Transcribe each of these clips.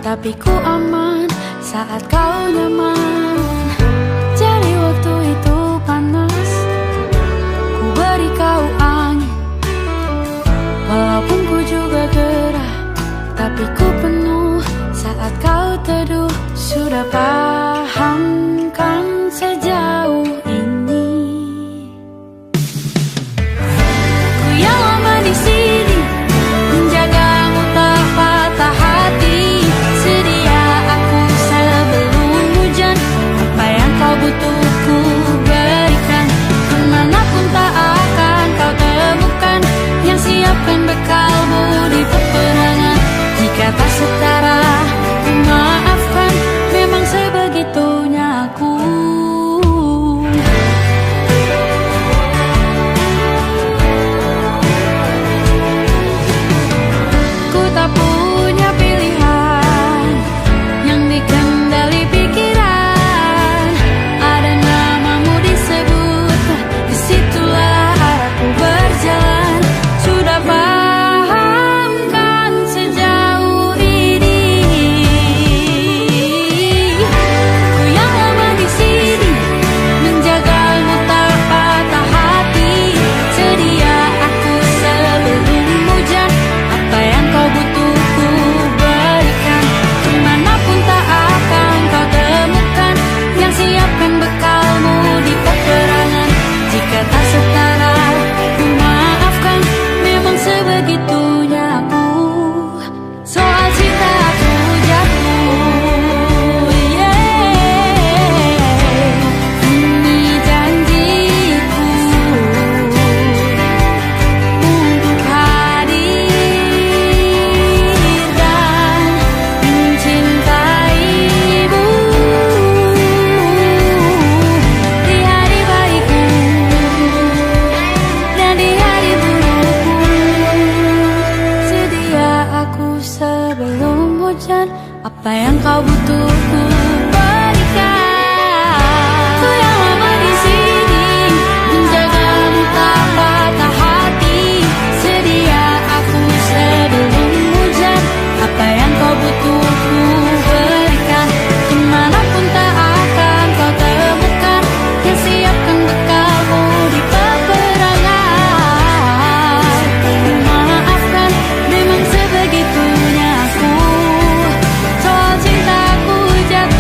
tapi ku aman saat kau nyaman. Jadi waktu itu panas, ku beri kau angin. Walaupun ku juga gerah, tapi ku penuh saat kau teduh. Sudah paham kan sejauh ini? Ku yang lama di sini, menjagamu tak patah hati. Sedia aku sebelum hujan, apa yang kau butuh ku berikan. Kemanapun tak akan kau temukan yang siapkan bekalmu di peperangan. Jika tak setara, ku maafkan, memang sebegitunya aku. Ku tak punya pilihan yang dikendali pikiran. Ada namamu disebut, disitulah arahku berjalan. Sudah paham kan sejauh ini? Ku yang lama di sini, menjagamu tak patah hati. Sedia aku sebelum hujan, apa yang kau butuh ku berikan. Kemanapun tak akan kau temukan yang siapkan bekalmu di peperangan. Jika tak setara, ku maafkan, memang sebegitunya aku. Soal cinta aku jatuh, ini janjiku untuk hadir dan mencintaimu di hari baikku dan di hari burukku. Sedia aku sebelum hujan, apa yang kau butuh ku berikan. Ku yang lama di sini, menjagamu tak patah hati. Sedia aku sebelum hujan, apa yang kau butuh ku berikan. Kemanapun tak akan kau temukan yang siapkan bekalmu di peperangan. Maafkan, memang sebegitunya aku. Soal cintaku jatuh.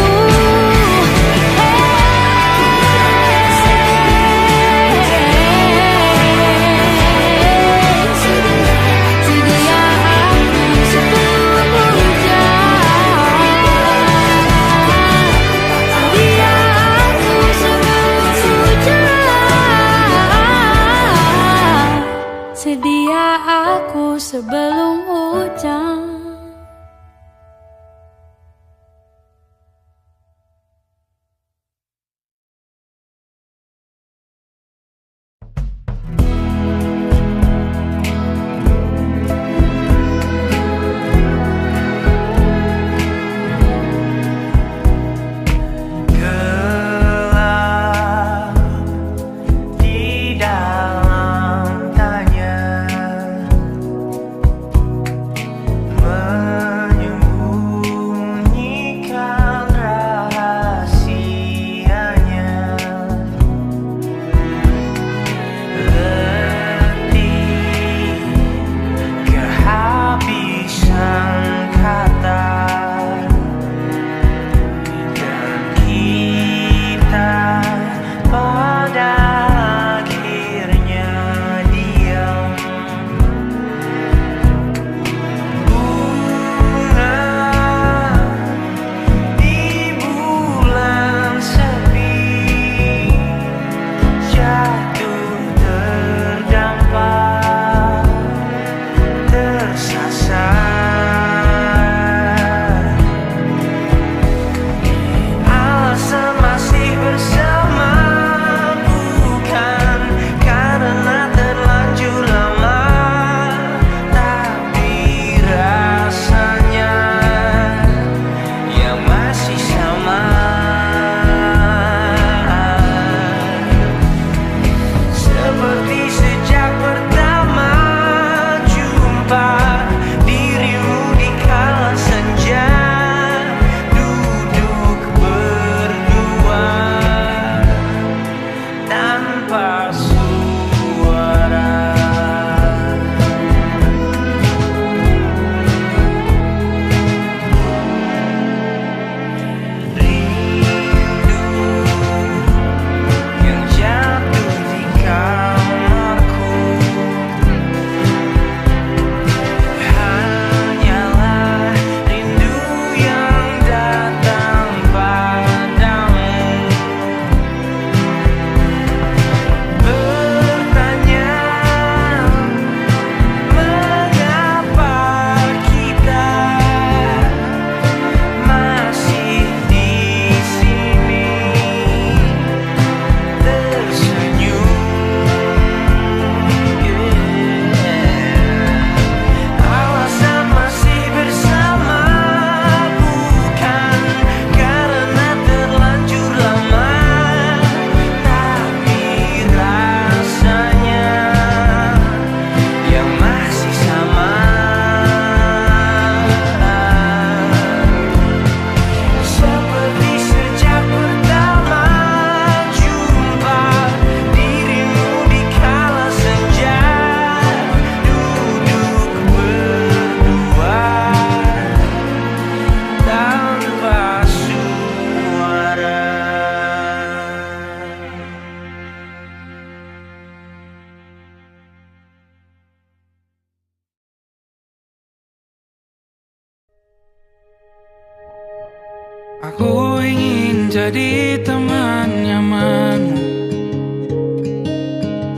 Aku ingin jadi teman nyamanmu,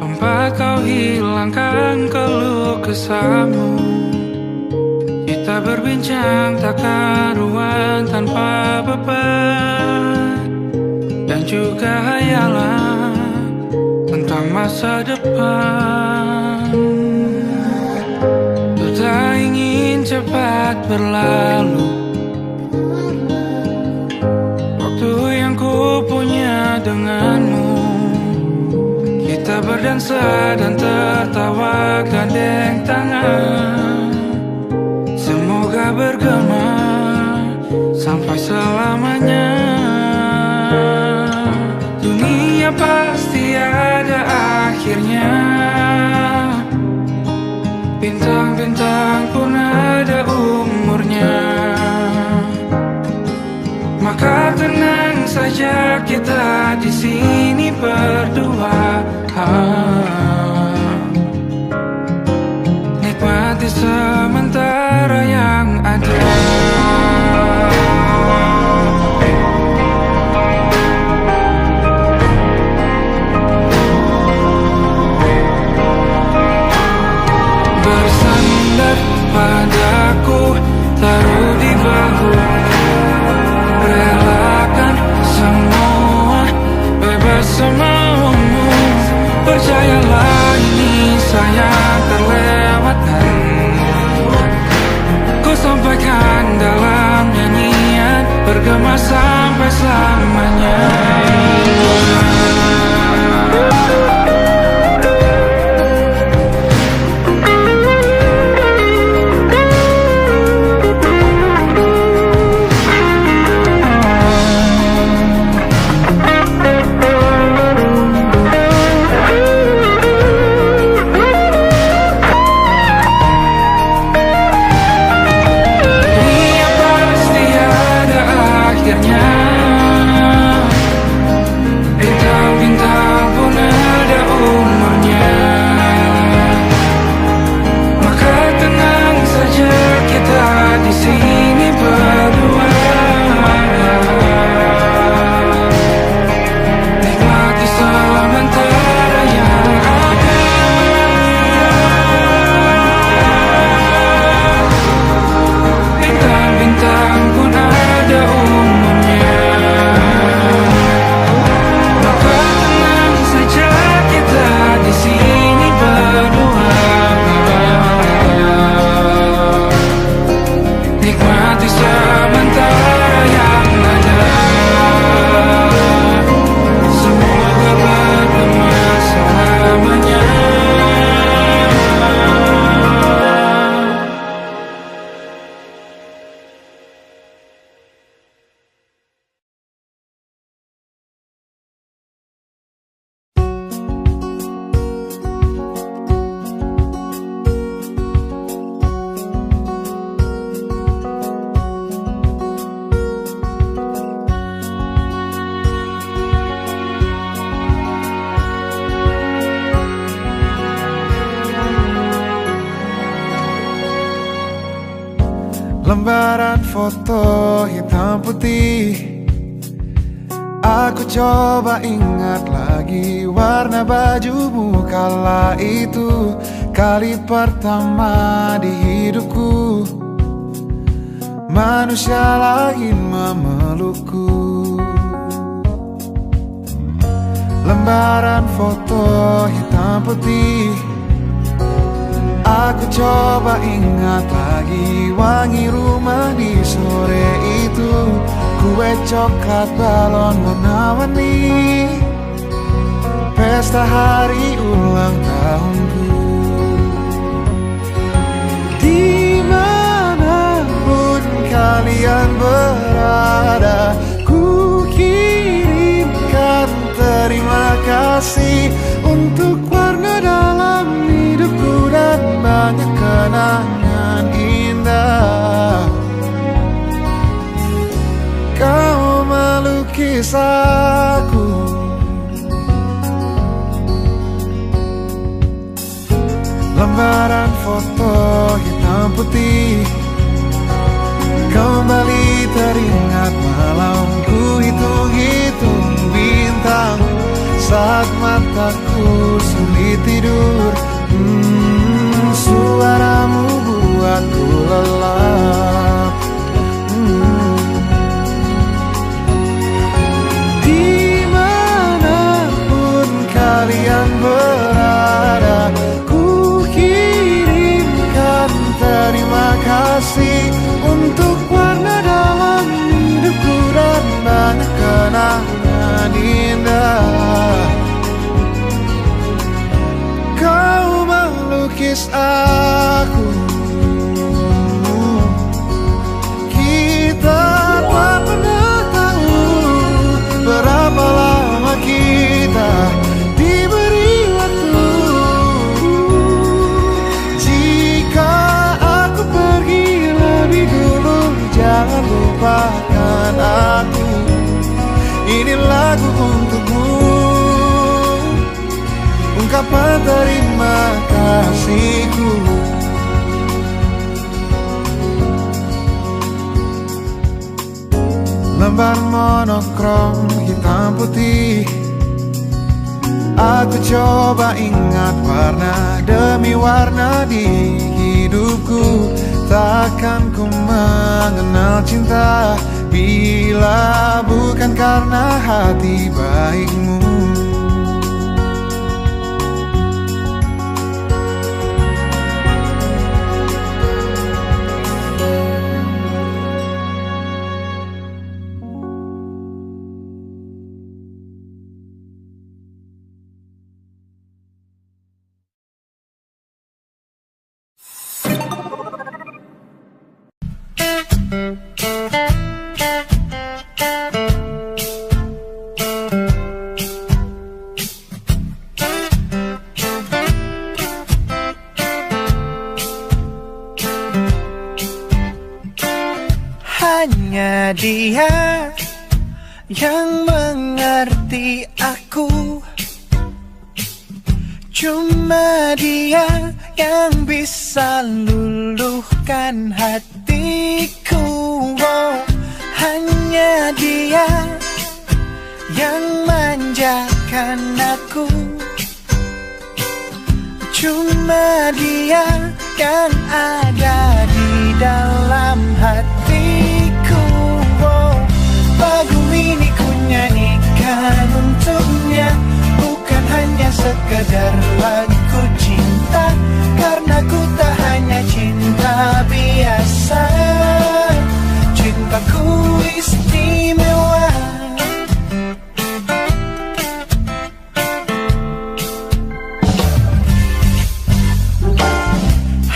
tempat kau hilangkan keluh kesahmu. Kita berbincang tak karuan tanpa beban, dan juga hayalan tentang masa depan. Ku tak ingin cepat berlalu waktu yang ku punya denganmu. Kita berdansa dan tertawa gandeng tangan, semoga bergema sampai selamanya. Dunia pasti ada akhirnya, bintang-bintang pun ada umurnya. Maka tenang saja kita di sini berdua, nikmati sementara yang ada. Bersandar padaku, taruh di bahu, relakan semua, bebas semaumu. Percayalah ini sayang terlewatkan, ku sampaikan dalam nyanyian, bergema sampai selamanya. Bintang-bintang pun ada umurnya. Maka tenang saja kita di sini berdua, nikmati sementara yang ada. Bintang-bintang pun ada umurnya. Di sini berdua, nikmati sementara yang ada. Semoga bergema selamanya. Lembaran foto hitam putih, aku coba ingat lagi warna bajumu kala itu. Kali pertama di hidupku, manusia lain memelukku. Lembaran foto hitam putih, aku coba ingat lagi wangi rumah di sore itu. Kue coklat, balon warna-warni, pesta hari ulang tahunku. Dimanapun kalian berada, ku kirimkan terima kasih untuk warna dalam hidupku dan banyak kenangan indah. Kau melukis aku, lembaran foto hitam putih kembali teringat. ingat malam ku hitung-hitung bintang saat mataku sulit tidur. Suaramu buatku lelap. Dimanapun kalian berada, ku kirimkan terima kasih untuk warna dalam hidupku dan banyak kenangan indah. Kau melukis aku, kita tak pernah tahu berapa lama kita diberi waktu. Jika aku pergi lebih dulu, jangan lupakan aku. Ini lagu untukmu, ungkapan terima kasihku. Lembar monokrom hitam putih, aku coba ingat warna demi warna di hidupku. Takkan ku mengenal cinta bila bukan karena hati baikmu. Hanya dia yang mengerti aku, cuma dia yang bisa luluhkan hatiku. Oh, hanya dia yang manjakan aku, cuma dia yang ada di dalam hatiku. Oh, lagu ini ku nyanyikan untuknya, bukan hanya sekedar lagu cinta, karena ku tak hanya cinta biasa. Cintaku istimewa.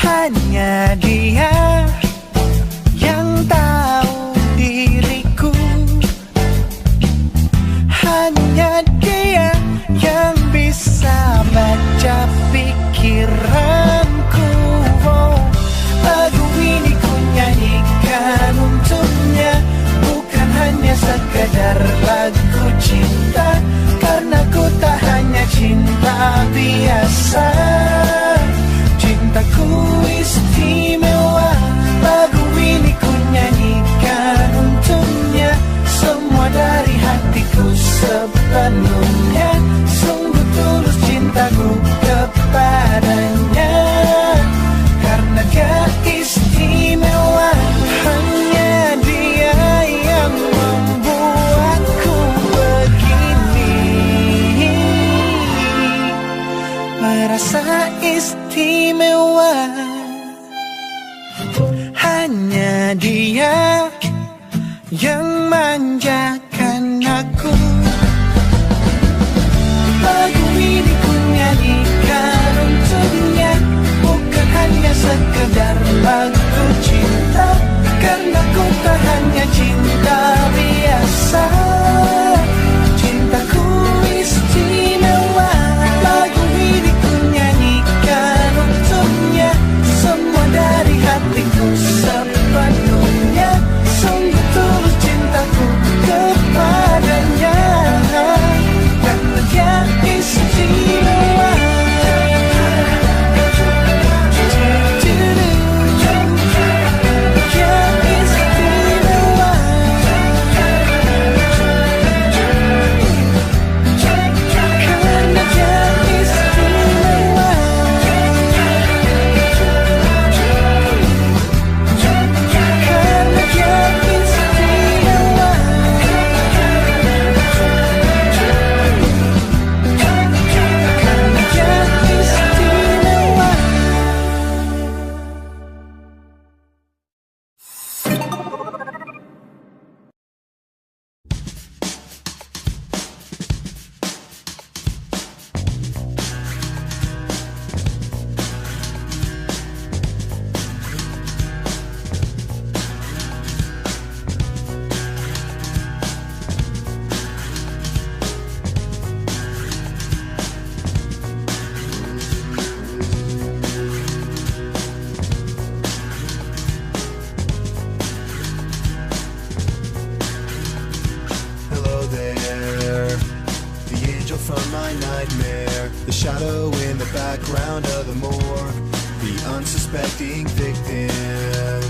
Hanya dia yang tahu diriku, hanya dia yang bisa baca pikiranku. Oh, lagu ini ku nyanyikan untuknya, bukan hanya sekedar lagu cinta, karena ku tak hanya cinta biasa. Cintaku istimewa. Lagu ini ku nyanyikan untuknya, semua dari hatiku sepenuhnya. Sungguh tulus cintaku kepadanya, karena dia istimewa. Hanya dia yang membuatku begini, merasa istimewa. Hanya dia yang manjakan aku. Lagu ini ku nyanyikan untuknya, bukan hanya sekedar lagu cinta, karena ku tak hanya cinta biasa. Cintaku istimewa. Lagu ini ku nyanyikan untuknya, semua dari hatiku sepenuhnya. Sungguh tulus cintaku kepadanya, karena dia istimewa. Dia istimewa. from my nightmare. The shadow in the background of the morgue, the unsuspecting victim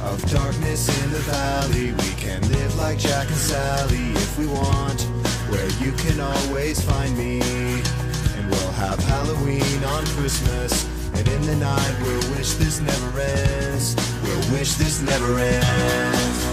of darkness in the valley. We can live like Jack and Sally if we want, where you can always find me. And we'll have Halloween on Christmas, and in the night we'll wish this never ends. We'll wish this never ends.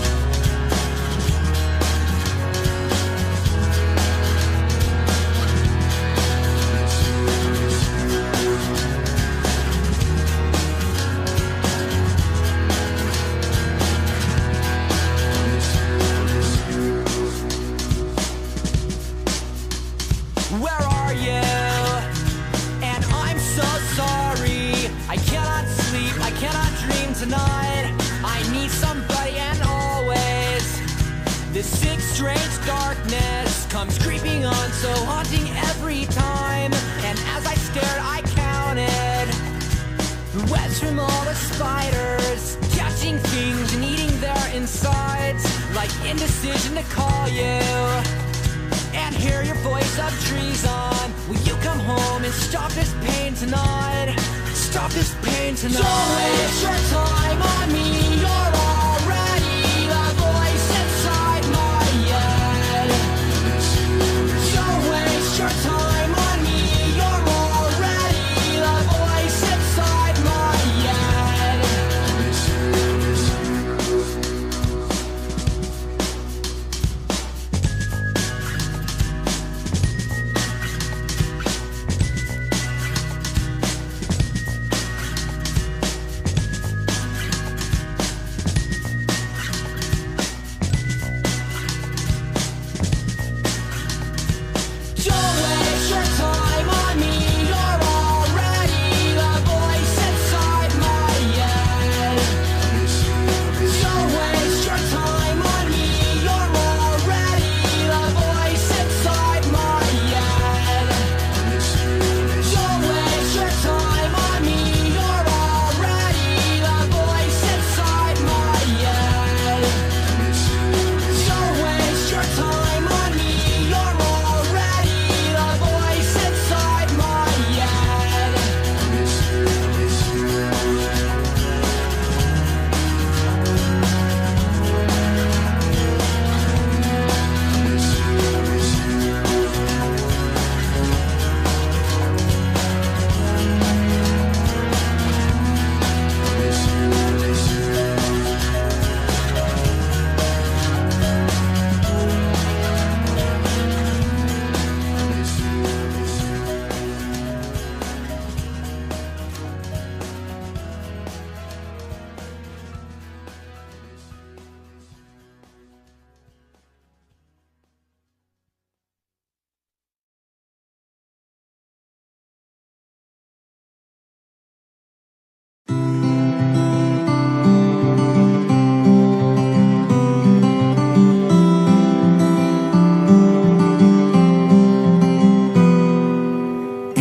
Where are you? And I'm so sorry. I cannot sleep, I cannot dream tonight. I need somebody, and always this sick, strange darkness comes creeping on, so haunting every time. And as I stared, I counted the webs from all the spiders, catching things and eating their insides, like indecision to call you and hear your voice of treason. Will you come home and stop this pain tonight? Stop this pain tonight. Don't waste your time on me. You're already the voice inside my head. Don't waste your time on me. You're already the voice inside my head. Don't waste your time on me. You're already the voice inside my head. Don't waste your time on me. You're already the voice inside my head. Don't waste your time on me. You're already the voice inside my head. Don't waste your time on me. You're already the voice inside my head.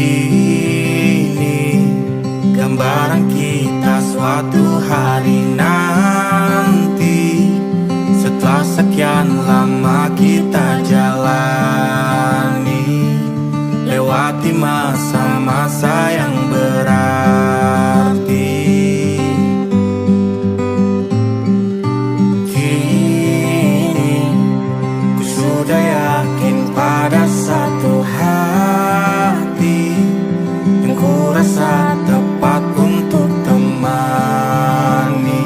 Ini gambaran kita suatu hari nanti, setelah sekian lama kita jalani, lewati masa-masa yang berarti. Kini ku sudah yakin pada satu hati yang ku rasa tepat untuk temani,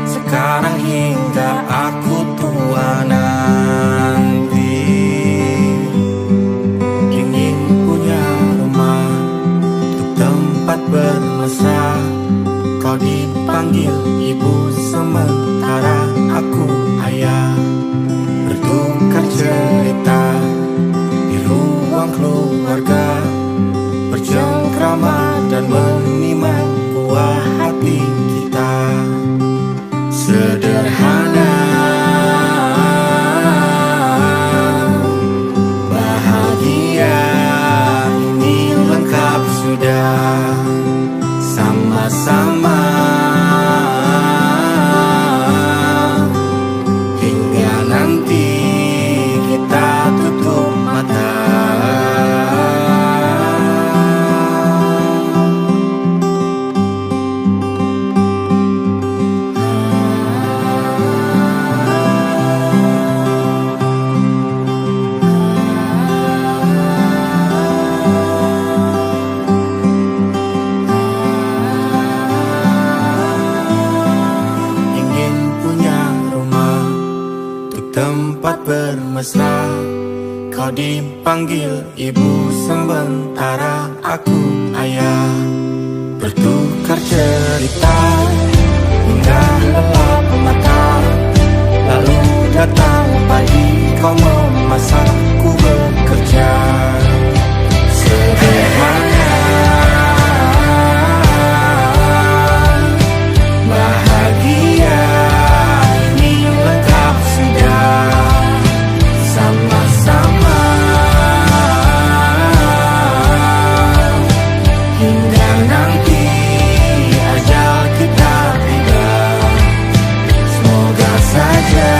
sekarang hingga aku tua nanti. Ingin punya rumah untuk tempat bermesra, kau dipanggil ibu sementara aku ayah, bertukar cerita di ruang keluarga, bercengkrama dan menimang buah hati kita. Sederhana tempat bermesra. Kau dipanggil ibu sementara aku ayah. Bertukar cerita hingga lelap mata. Lalu datang pagi kau memasak, ku bekerja. Sederhana, bahagia ini lengkap sudah. Sama-sama hingga nanti ajal kita tiba. Semoga saja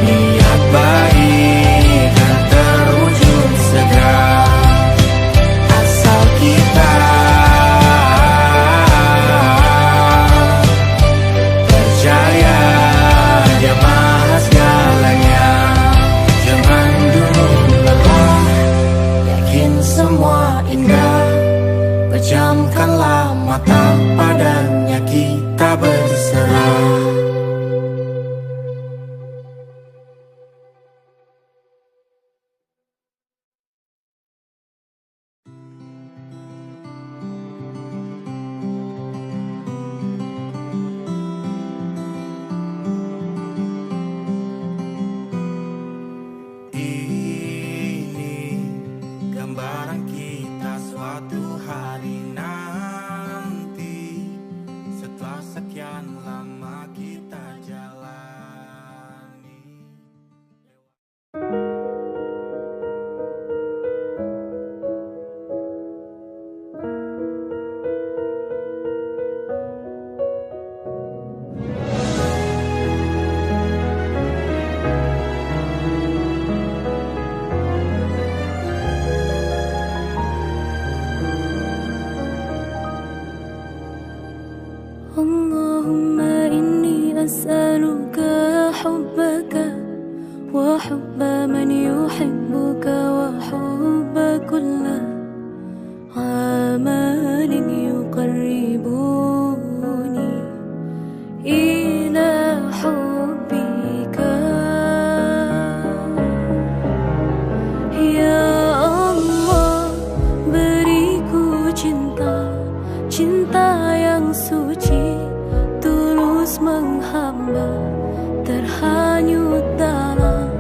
niat baik dan terwujud segera. Asal kita percaya Dia maha segalanya. Jangan dulu lelah, yakin semua indah. Pejamkanlah mata, padanya kita berserah. Ini gambaran kita suatu hari nanti. Setelah sekian lama kita jalani. Allahumma inni as'aluka hubbaka wa hubba man yuhibbuka wa hubba kulla amalin yuqarribuni ila hubbika. Ya Allah, beriku cinta, cinta yang suci, tulus menghamba, terhanyut dalam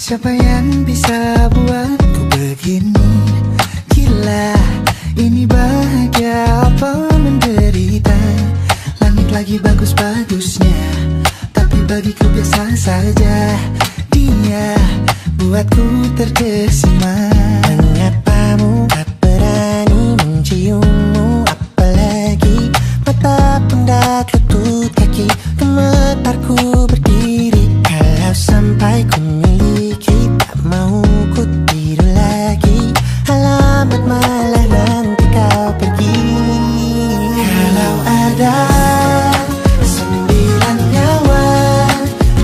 Siapa yang bisa buatku begini? Gila, ini bahagia apa menderita? Langit lagi bagus-bagusnya, tapi bagiku biasa saja. Dia buatku terkesima. Mengapamu tak berani menciummu? Apalagi mata pundak lutut kaki, gemetarku berdiri. Kalau sampai ku miliki, tak mau ku tidur lagi. Alamat malah nanti kau pergi. Kalau ada 9 nyawa,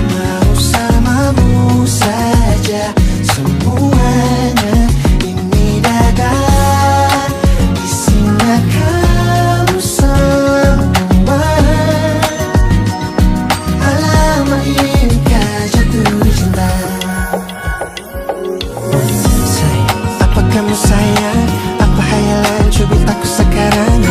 mau samamu saja semuanya. Ini dada isinya kamu semua. Alamak ini kah jatuh cinta. Apa kamu sayang? Apa hayalan cubit aku sekarang?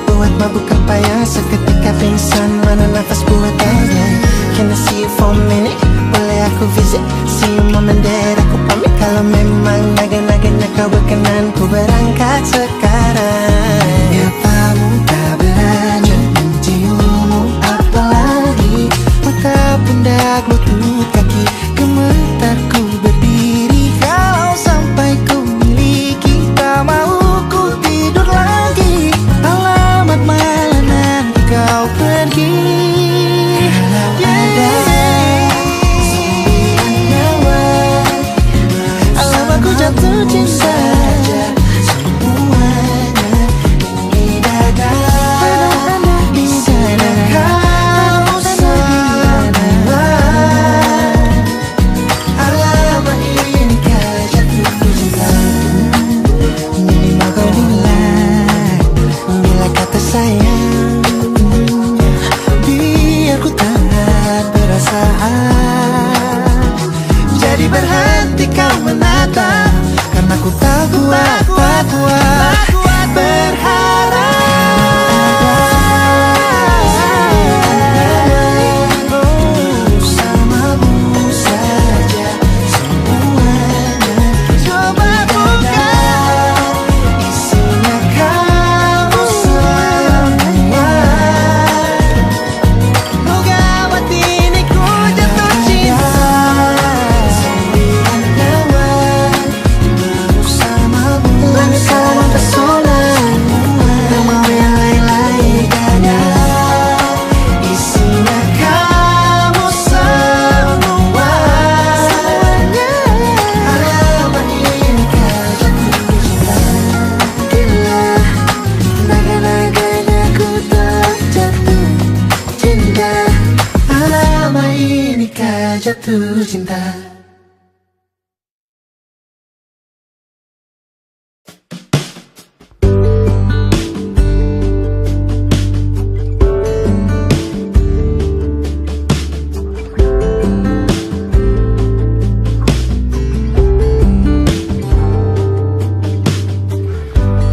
Buat mabuk apa ya? Seketika pingsan, mana nafas buatannya? Can I see you for a minute? Boleh aku visit? See you mom and dad, aku pamit. Kalau memang naga-naganya kau berkenan, ku berangkat sekarang. Apamu tak berani menciummu? Apalagi mata pundak lutut kaki, gemetarku berdiri. Kalau sampai ku miliki, tak mau ku tidur lagi. Alamat malah nanti kau pergi. Kalau ada 9 nyawa, alamak ku jatuh cinta. Semuanya ini dada isinya kamu semua. Alamak ini kah jatuh cinta. Minimal kau bilang, bila kata sayang, biar ku tak perasaan. Jadi berhenti kau menatap, karena ku tak kuat berharap. Samamu saja semuanya. Coba buka, isinya kamu semua. Oh gawat ini ku jatuh cinta. 9 nyawa, bersamamu pesona. Tak mau yang lain-lain, dada isinya kamu semua. Alamat ini kah jatuh cinta. Gila, naga-naganya ku tak jatuh cinta. Alamat ini kah jatuh cinta.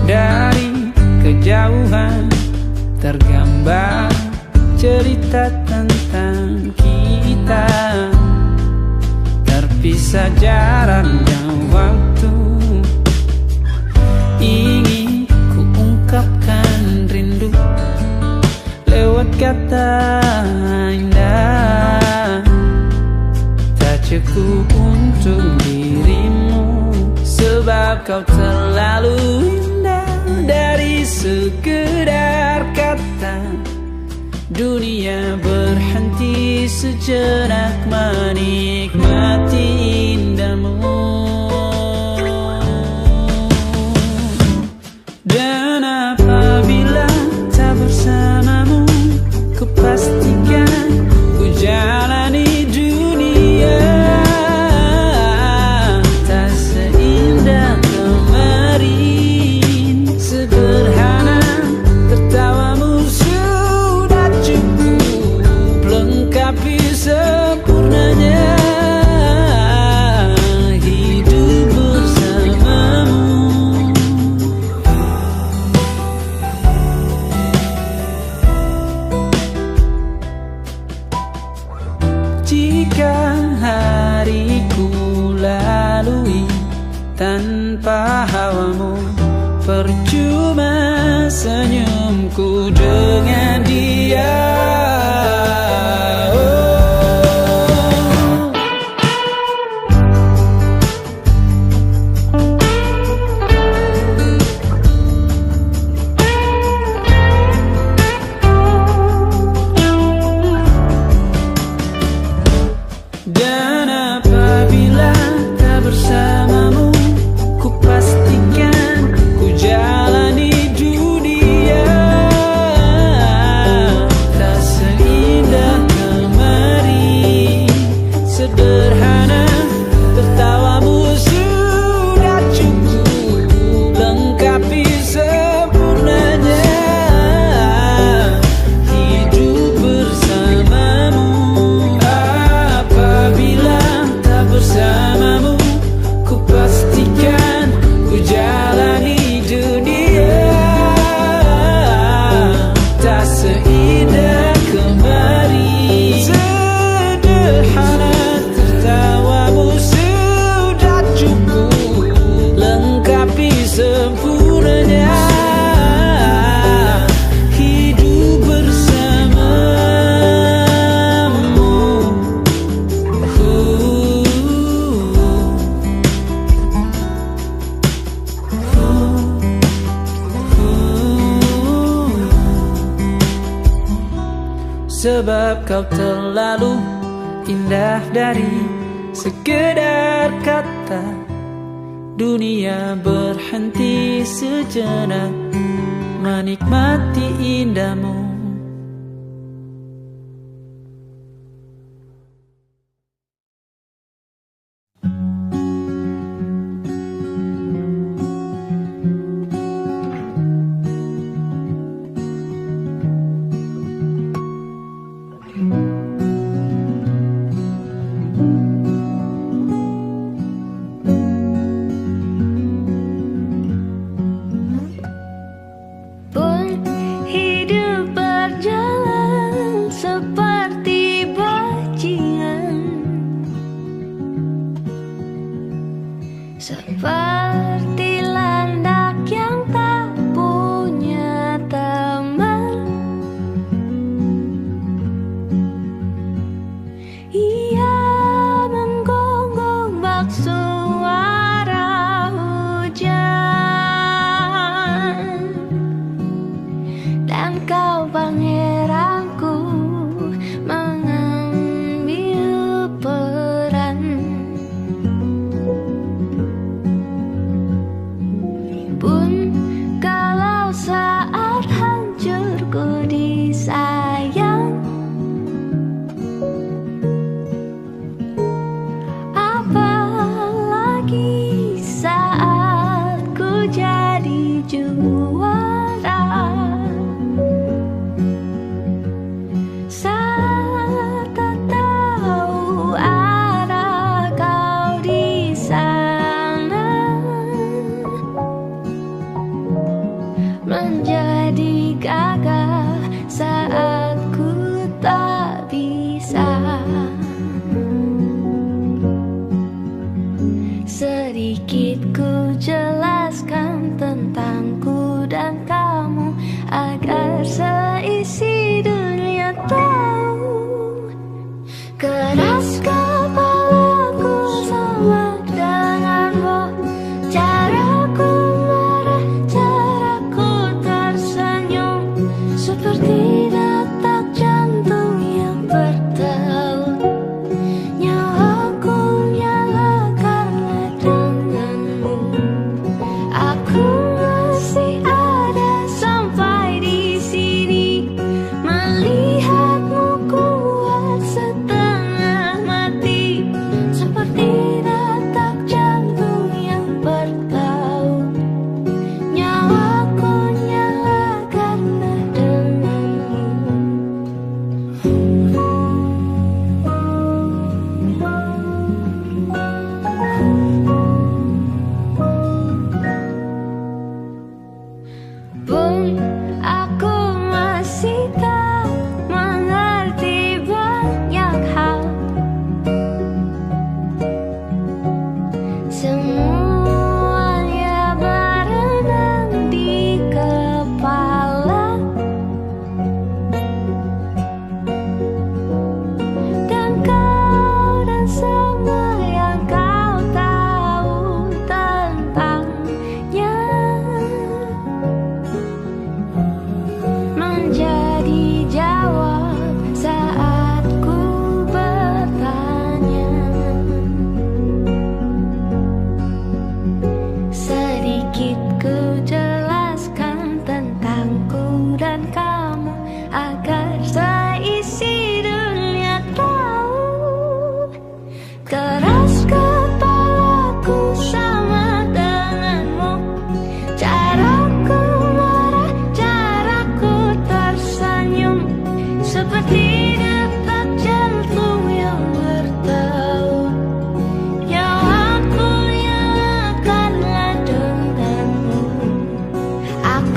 Dari kejauhan tergambar cerita tentang kita, terpisah jarak dan waktu. Ingin ku ungkapkan rindu lewat kata indah. Tak cukup untuk dirimu, sebab kau terlalu indah. Dari sekedar kata, dunia berhenti sejenak menikmati indahmu. Dan apabila tak bersamamu, ku pastikan ku jalani dunia tak seindah kemarin. Sederhana, tertawamu sudah cukup lengkapi sempurnanya hidup bersamamu. percuma senyumku dengan dia. Dan apabila tak bersamamu, ku pastikan ku jalani dunia tak seindah kemarin. Sederhana, tertawamu sudah cukup lengkapi sempurnanya hidup bersamamu. Apabila tak bersamamu, ku pastikan ku jalani dunia tak seindah kemarin. Sederhana, tertawamu sudah cukup lengkapi sempurnanya hidup bersamamu. Sebab kau terlalu indah dari sekedar kata. Dunia berhenti sejenak menikmati indahmu. Pun hidup berjalan seperti bajingan, seperti landak yang tak punya teman. Ia menggonggong bak suara hujan, dan kau pangeranku mengambil peran. Pun kalau saat hancurku disayang, apalagi saat ku jadi juara. Saat tak tahu arah kau di sana, menjadi gagah saat ku tak bisa. Sedikit ku jelaskan tentangku dan kamu agar seisi dunia tahu. Keras kepalaku sama denganmu, caraku marah, caraku tersenyum,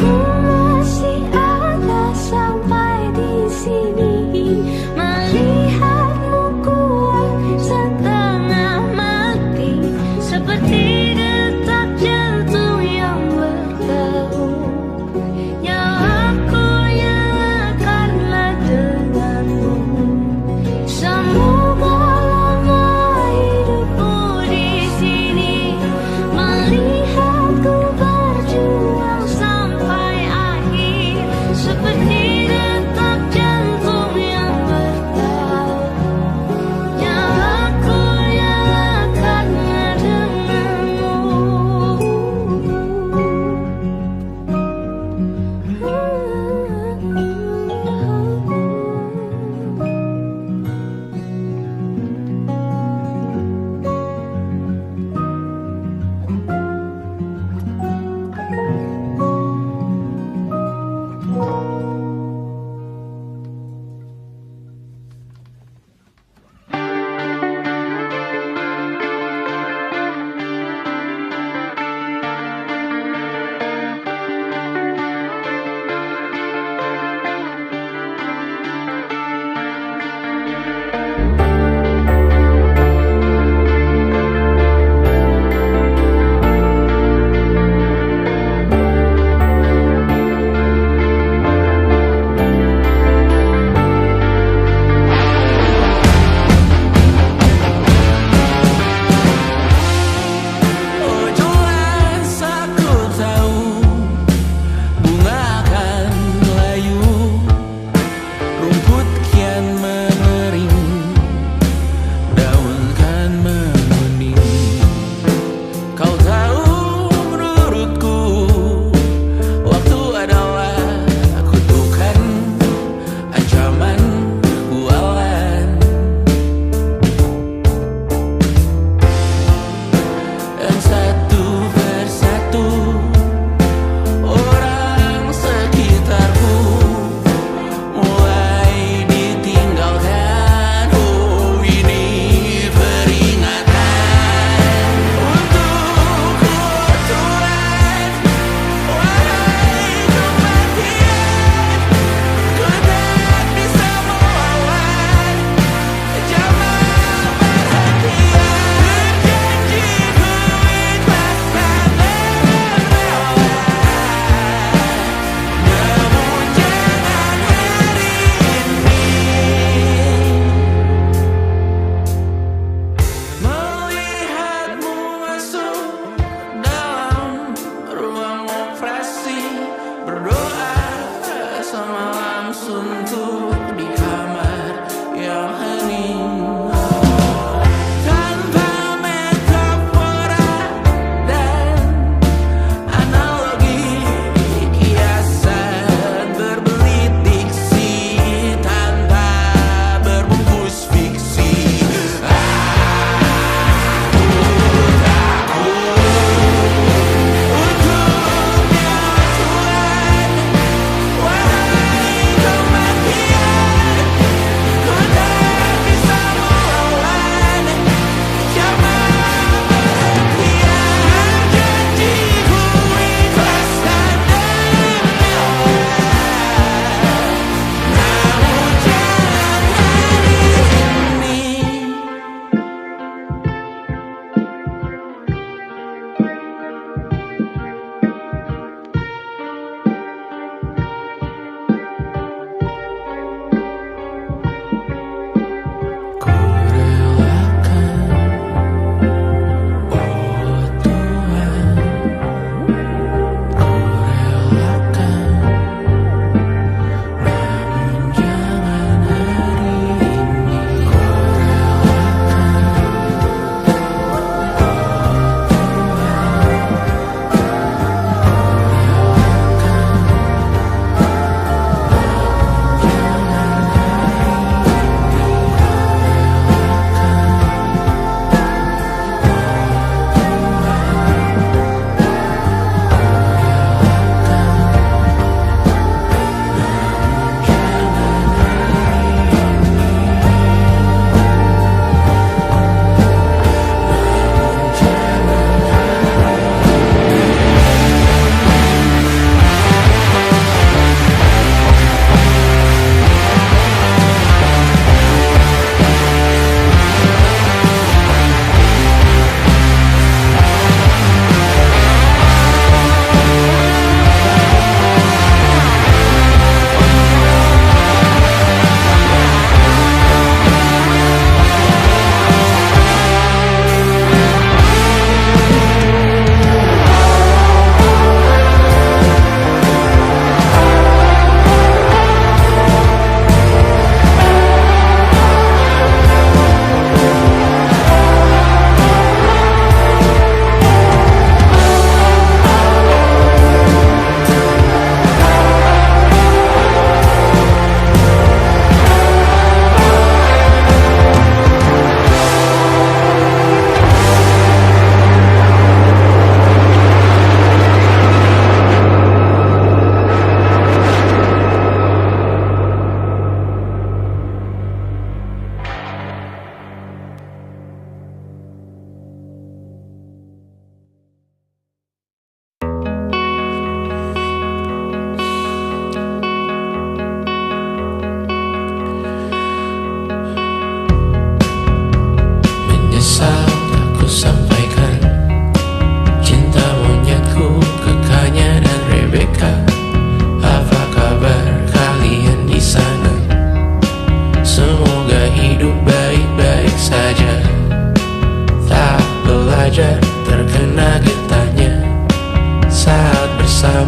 Aku masih ada sampai di sini, melihatmu kuat setengah mati, seperti detak jantung yang berdebu. Nyawaku nyalakanlah denganmu. Semoga lama hidupku di sini, melihatku berjuang sampai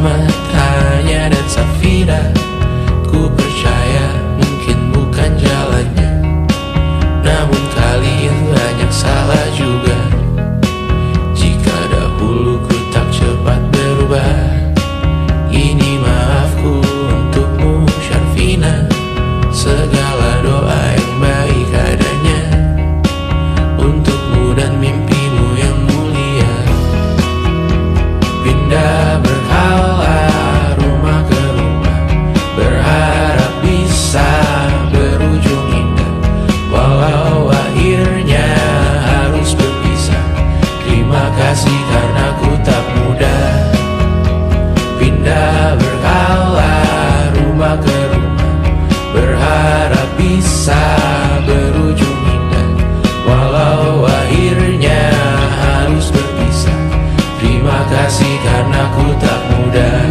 Selamat Anya dan Safira. Ku percaya mungkin bukan jalannya, namun kalian banyak salah juga. Jika dahulu ku tak cepat berubah, ini maafku untukmu Syarfina. Segala doa yang baik adanya untukmu dan mimpimu yang mulia. Pindah berkala rumah ke rumah, berharap bisa berujung indah. Walau akhirnya harus berpisah, terima kasih karena ku tak mudah. Pindah berkala rumah ke rumah, berharap bisa berujung indah. Walau akhirnya harus berpisah, terima kasih karena ku tak mudah.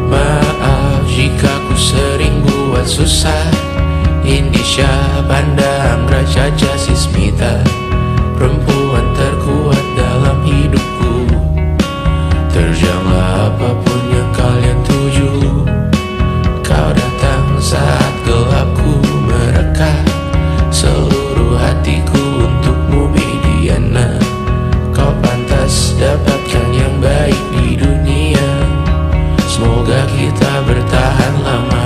Maaf jika ku sering buat susah. Indisha, Banda, Anggra, Caca, Sismita, perempuan terkuat dalam hidupku. Terjanglah apapun yang kalian tuju. Kau datang saat gelapku mereka, seluruh hatiku untukmu Mediana. Kau pantas dapatkan yang baik di dunia, semoga kita bertahan lama.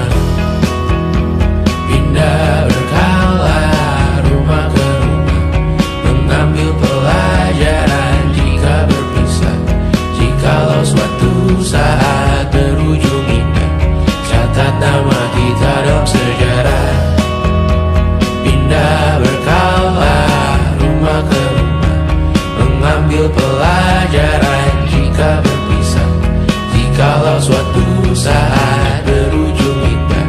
Pindah berkala rumah ke rumah, mengambil pelajaran jika berpisah. Jikalau suatu saat berujung indah, catat nama kita dalam sejarah. Pindah berkala rumah ke rumah, mengambil pelajaran jika berpisah. Jikalau suatu saat berujung indah,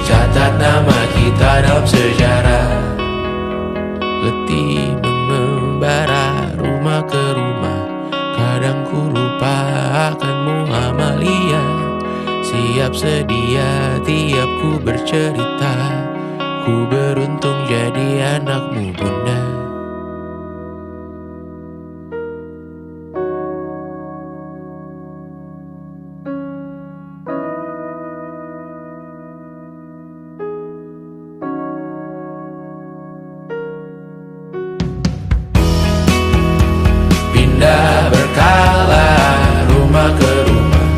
catat nama kita dalam sejarah. Letih mengembara rumah ke rumah, kadang ku lupa akanmu Amalia. Siap sedia tiap ku bercerita, ku beruntung jadi anakmu bunda. Pindah berkala rumah ke rumah,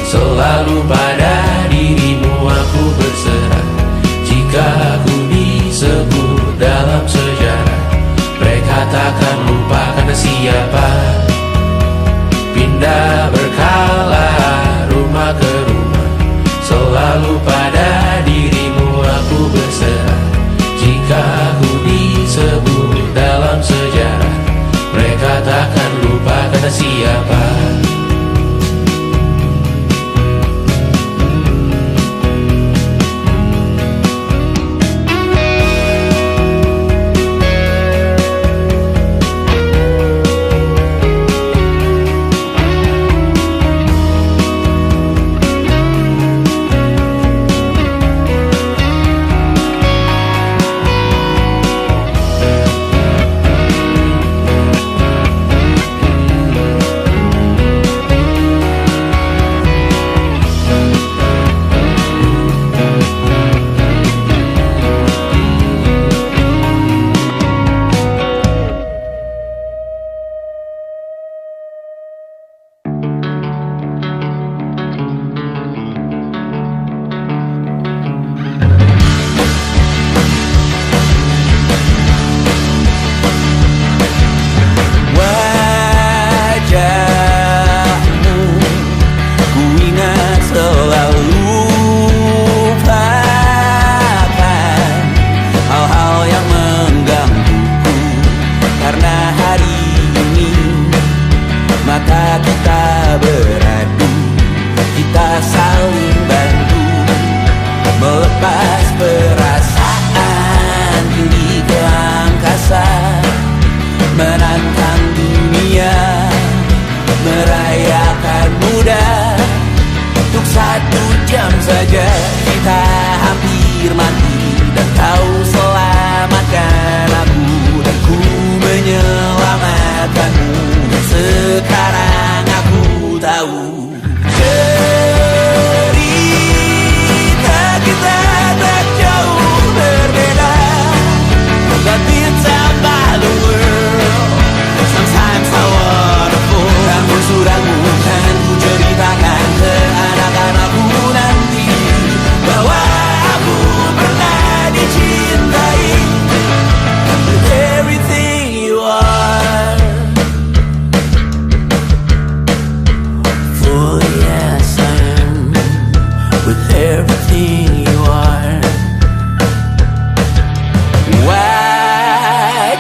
selalu pada dirimu aku berserah. Jika aku disebut dalam sejarah, mereka takkan lupa karena siapa. Pindah berkala rumah ke rumah, selalu pada dirimu aku berserah. Jika aku disebut dalam sejarah, mereka takkan lupa karena siapa.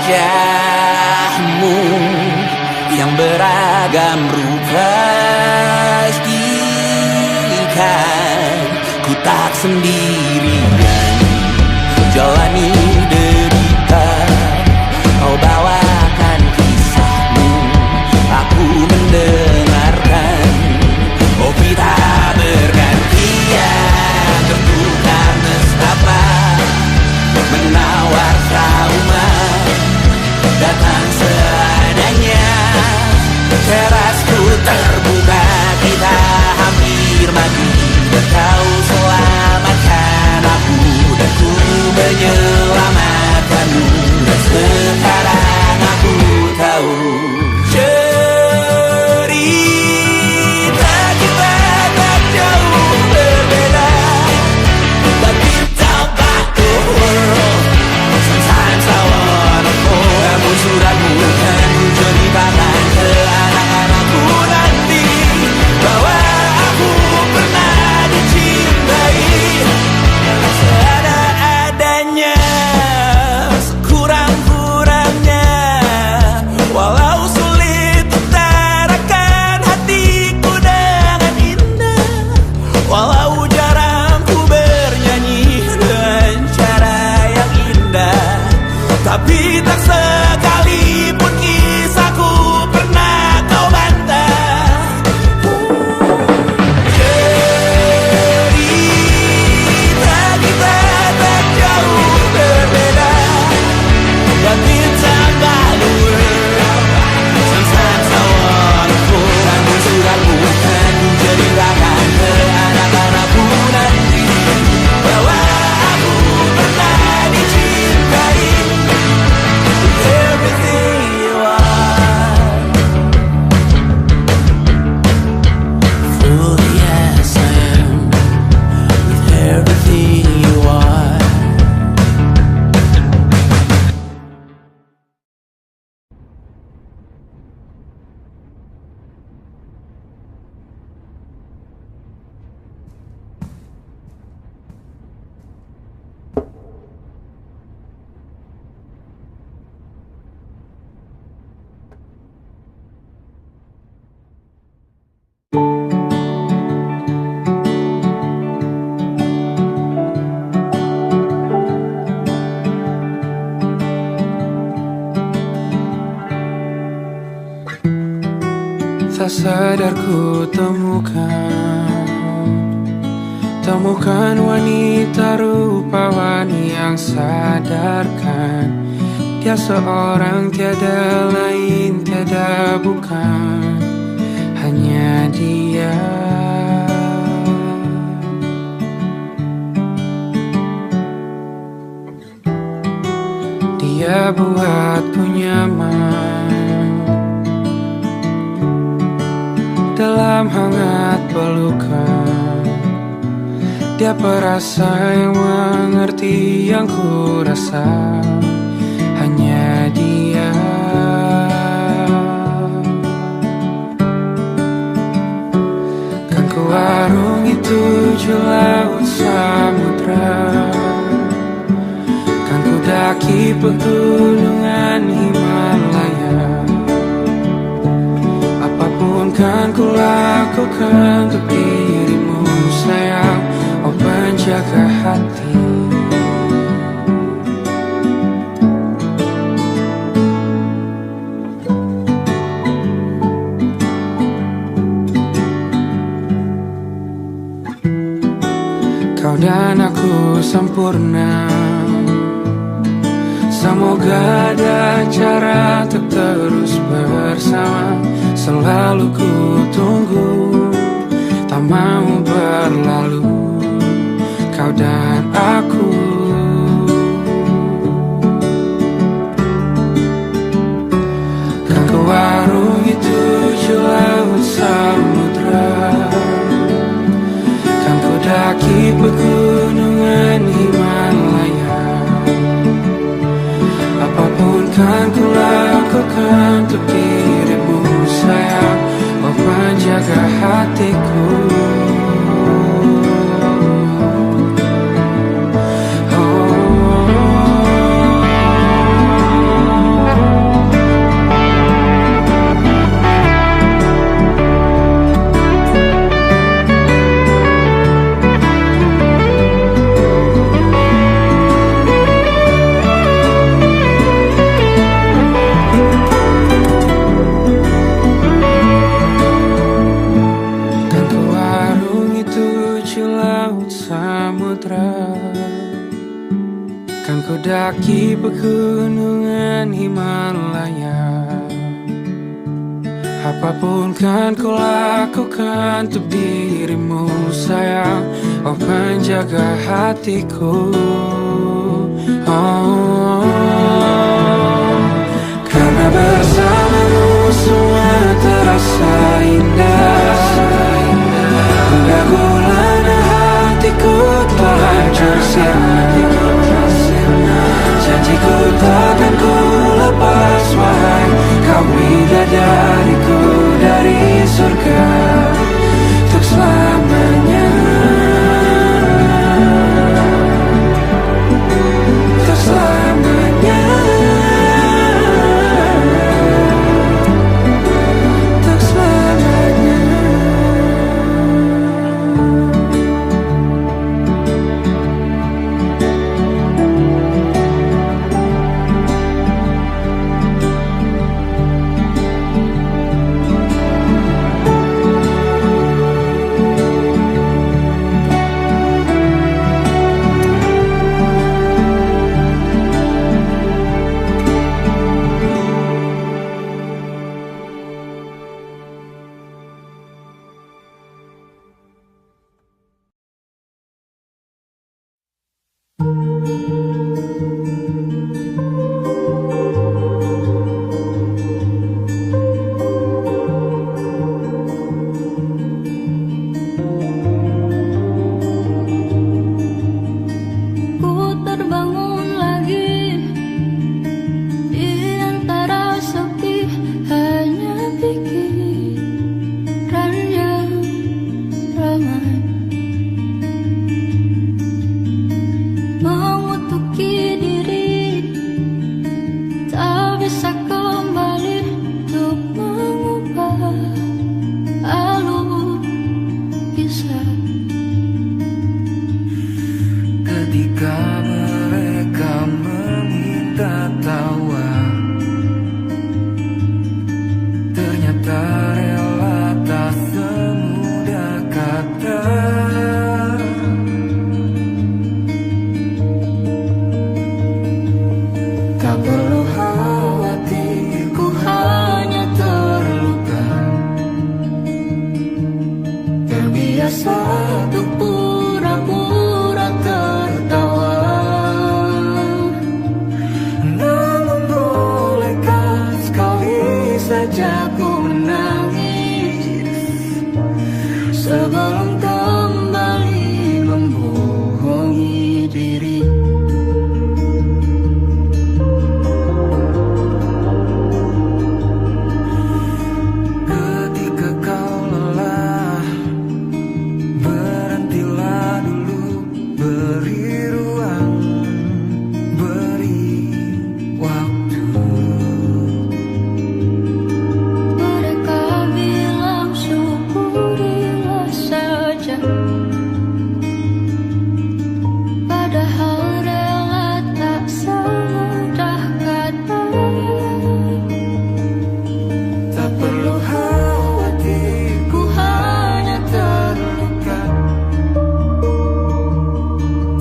wajahmu yang beragam rupa, pastikan ku tak sendirian jalani derita. Kau bawakan kisahmu, aku mendengarkan. Oh kita bergantian tertukar nestapa, menawar trauma datang seadanya. Terasku terbuka, kita hampir mati, dan kau selamatkan aku, dan ku menyelamatkanmu. Dan sekarang aku tahu cerita kita tak jauh berbeda, but it's about the world. Sometimes I wanna fall. Namun suratmu kan ku ceritakan ke anak-anakku nanti, bahwa aku pernah dicintai seada-adanya, sekurang-kurangnya. Walau sulit utarakan hatiku dengan indah, walau jarang ku bernyanyi dengan cara yang indah, tapi tak sekalipun kisahku pernah kau bantah. Cerita kita tak jauh berbeda, but it's about the world. Sometimes I wanna fall. Namun suratmu kan ku ceritakan ke anak-anakku nanti, bahwa aku pernah dicintai. Everything you are, fully as I am, with everything you are. Tak sadar ku temukan wanita rupawan yang sadarkan dia seorang, tiada lain, tiada bukan, hanya dia. Dia buatku nyaman dalam hangat pelukan. Dia perasa yang mengerti yang ku rasa, hanya dia. Kan ku arungi 7 laut samudra, kan ku daki pegunungan Himalaya. Apapun kan ku lakukan untuk dirimu sayang, oh penjaga hati. Kau dan aku sempurna, semoga ada cara untuk terus bersama. Selalu ku tunggu, tak mau berlalu, kau dan aku. Kan ku arungi 7 laut samudra, kan ku daki pegunungan Himalaya. Apapun kan ku lakukan untuk dirimu sayang, oh penjaga hatiku. Oh, pegunungan Himalaya. Apapun kan ku lakukan untuk dirimu sayang, oh penjaga hatiku. Oh, karena bersamamu semua terasa indah. Hingga gulana hatiku telah hancur sirna. Janjiku takkan ku lepas, wahai kau bidadariku dari surga untuk selamanya. Untuk selamanya. Untuk selamanya.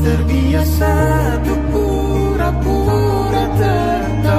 Terbiasa untuk pura-pura tertawa.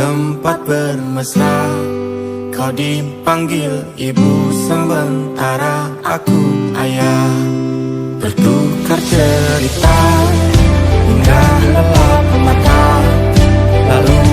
tempat bermesra. Kau dipanggil ibu sementara aku ayah. Bertukar cerita hingga lelap mata, lalu